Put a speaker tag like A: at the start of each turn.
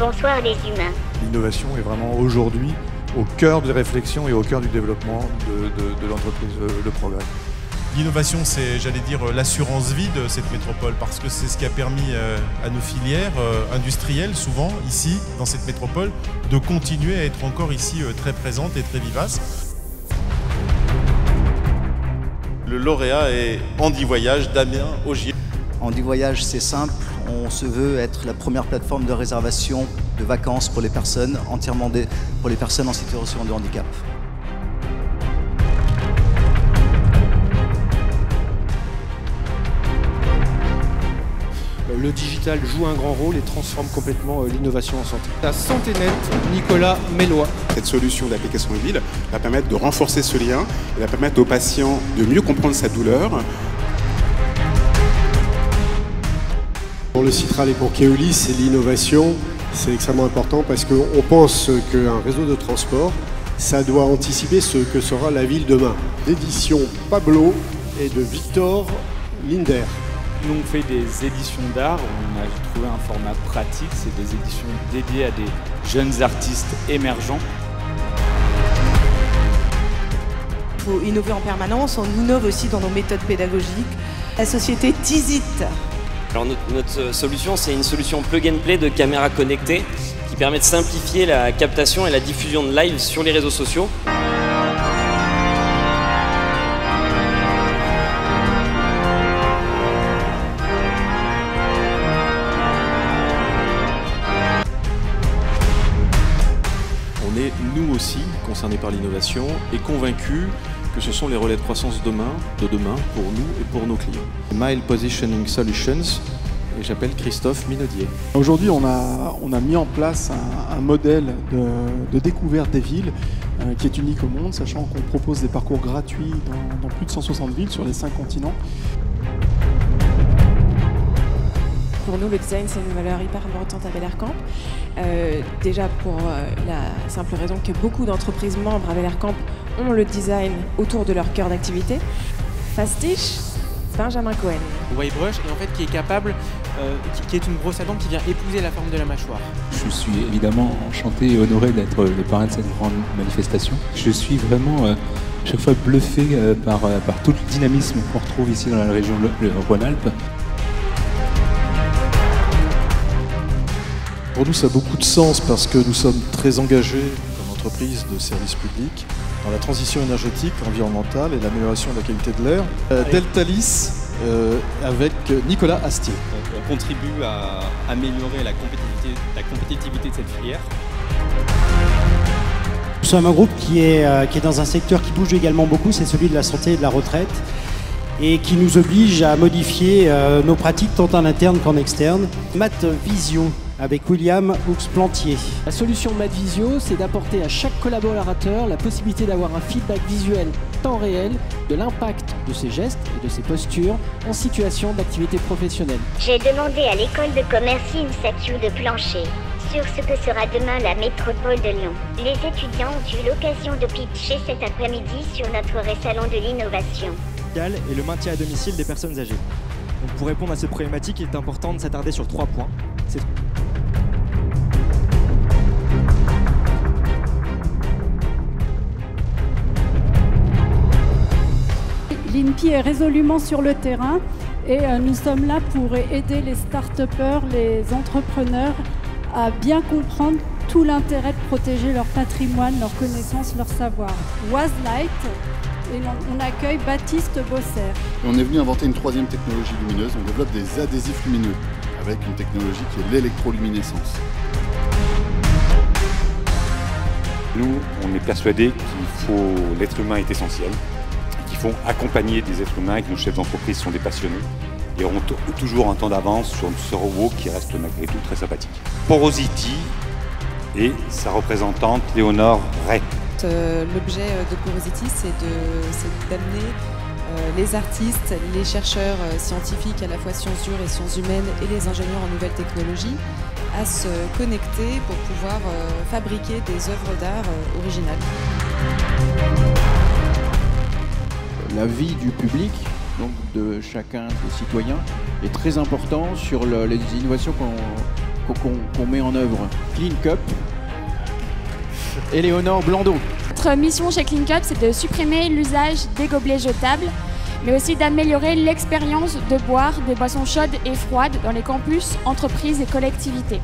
A: Bonsoir les humains.
B: L'innovation est vraiment aujourd'hui au cœur des réflexions et au cœur du développement de l'entreprise Le Progrès.
C: L'innovation, c'est, j'allais dire, l'assurance vie de cette métropole, parce que c'est ce qui a permis à nos filières industrielles, souvent ici, dans cette métropole, de continuer à être encore ici très présentes et très vivaces.
D: Le lauréat est Andy Voyage, Damien Augier.
E: Andy Voyage, c'est simple, on se veut être la première plateforme de réservation de vacances pour les personnes, entièrement pour les personnes en situation de handicap.
F: Le digital joue un grand rôle et transforme complètement l'innovation en santé. La SantéNet, Nicolas Mélois.
G: Cette solution d'application mobile va permettre de renforcer ce lien et va permettre au patient de mieux comprendre sa douleur.
H: Pour le Citral et pour Keolis, l'innovation, c'est extrêmement important parce qu'on pense qu'un réseau de transport, ça doit anticiper ce que sera la ville demain. L'édition Pablo et de Victor Linder.
I: Nous, on fait des éditions d'art, on a trouvé un format pratique, c'est des éditions dédiées à des jeunes artistes émergents.
J: Il faut innover en permanence, on innove aussi dans nos méthodes pédagogiques. La société Tizit.
K: Alors notre solution, c'est une solution plug and play de caméras connectées qui permet de simplifier la captation et la diffusion de live sur les réseaux sociaux.
L: On est, nous aussi, concernés par l'innovation et convaincus que ce sont les relais de croissance de demain pour nous et pour nos clients. Mile Positioning Solutions, et j'appelle Christophe Minaudier.
M: Aujourd'hui, on a mis en place un modèle de découverte des villes qui est unique au monde, sachant qu'on propose des parcours gratuits dans plus de 160 villes sur les 5 continents.
N: Pour nous, le design, c'est une valeur hyper importante à Bel Air Camp. Déjà pour la simple raison que beaucoup d'entreprises membres à Bel Air Camp ont le design autour de leur cœur d'activité. Fastiche, Benjamin Cohen.
O: Y-Brush, et en fait qui est capable, qui est une brosse à dents qui vient épouser la forme de la mâchoire.
P: Je suis évidemment enchanté et honoré d'être le parrain de cette grande manifestation. Je suis vraiment chaque fois bluffé par tout le dynamisme qu'on retrouve ici dans la région Rhône-Alpes.
B: Pour nous, ça a beaucoup de sens parce que nous sommes très engagés comme entreprise de service public dans la transition énergétique, environnementale et l'amélioration de la qualité de l'air. Deltalis avec Nicolas Astier.
Q: On contribue à améliorer la compétitivité de cette filière.
R: Nous sommes un groupe qui est dans un secteur qui bouge également beaucoup, c'est celui de la santé et de la retraite, et qui nous oblige à modifier nos pratiques tant en interne qu'en externe. Math Visio avec William Hux-Plantier.
S: La solution Math Visio, c'est d'apporter à chaque collaborateur la possibilité d'avoir un feedback visuel temps réel de l'impact de ses gestes et de ses postures en situation d'activité professionnelle.
A: J'ai demandé à l'école de commerce INSETU de plancher sur ce que sera demain la métropole de Lyon. Les étudiants ont eu l'occasion de pitcher cet après-midi sur notre salon de l'innovation.
T: Et le maintien à domicile des personnes âgées. Donc pour répondre à cette problématique, il est important de s'attarder sur 3 points.
C: L'INPI est résolument sur le terrain et nous sommes là pour aider les start-upers, les entrepreneurs à bien comprendre tout l'intérêt de protéger leur patrimoine, leur connaissance, leur savoir. Waslight, et on accueille Baptiste Bosser.
F: On est venu inventer une 3e technologie lumineuse, on développe des adhésifs lumineux avec une technologie qui est l'électroluminescence.
U: Nous, on est persuadés l'être humain est essentiel, qu'il faut accompagner des êtres humains et que nos chefs d'entreprise sont des passionnés et auront toujours un temps d'avance sur ce robot qui reste malgré tout très sympathique. Porosity et sa représentante Léonore Ray.
V: L'objet de Porosity, c'est d'amener les artistes, les chercheurs scientifiques, à la fois sciences dures et sciences humaines, et les ingénieurs en nouvelles technologies, à se connecter pour pouvoir fabriquer des œuvres d'art originales.
W: L'avis du public, donc de chacun des citoyens, est très important sur les innovations qu'on met en œuvre Clean Cup. Éléonore Blondeau.
D: Notre mission chez Clean Cup, c'est de supprimer l'usage des gobelets jetables, mais aussi d'améliorer l'expérience de boire des boissons chaudes et froides dans les campus, entreprises et collectivités.